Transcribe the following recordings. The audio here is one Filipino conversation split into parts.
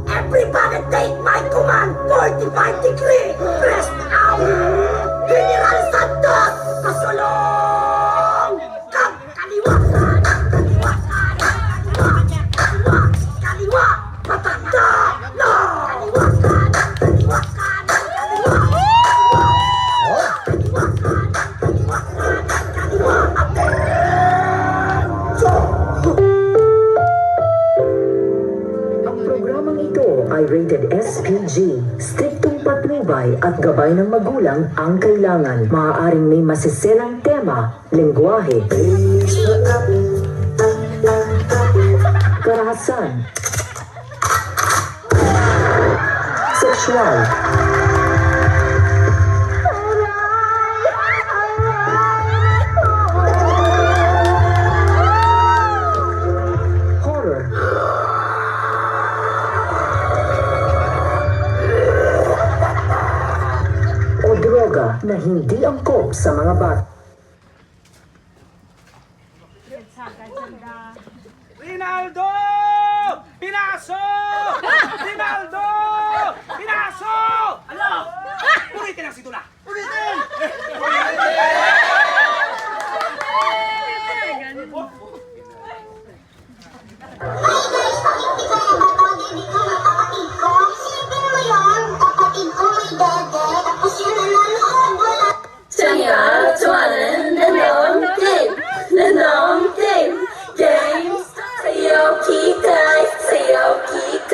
Everybody take my command! 45 degree! Press out! General Santos! Kasulong! Kaliwa! Kaliwa! Kaliwa! Kaliwa! Matanda! No! Kaliwa! Kaliwa! Kaliwa! Kaliwa! Ang programang ito ay rated SPG. Striktong patnubay at gabay ng magulang ang kailangan. Maaaring may masiselang tema, lengguwahe, karahasan, sexual, horror, o droga na hindi angkop sa mga bata. Rinaldo! Pinaso! Rinaldo! Pinaso! Ano? Ulitin ang situla! Ulitin! Hi guys! Pakinggan ko yung batang hindi ko ng kapatid ko. Isipin mo yun, kapatid ko may dede. Tapos yun nanonood, wala. 想要做人的农地，的农地，games，才有皮带，才有皮带。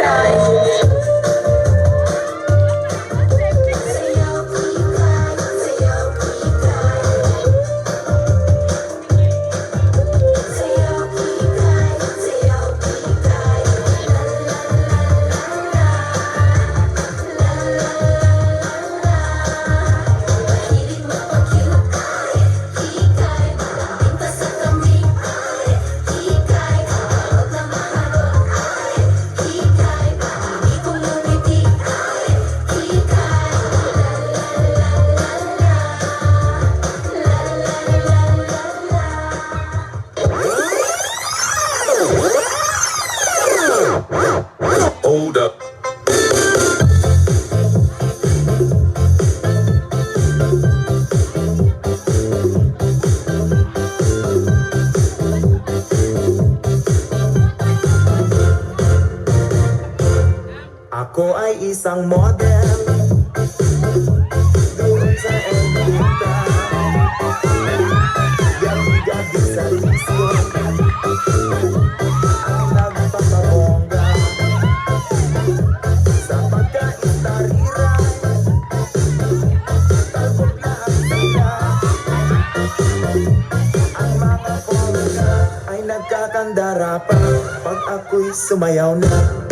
Hold up. Ako ay isang model doon sa Ermita. Gabi-gabi sa disco ang nagpapabongga sa pagkaintarira. Talbog na ang sila. Ang mga kongga ay nagkakandara pa pag ako'y sumayaw na.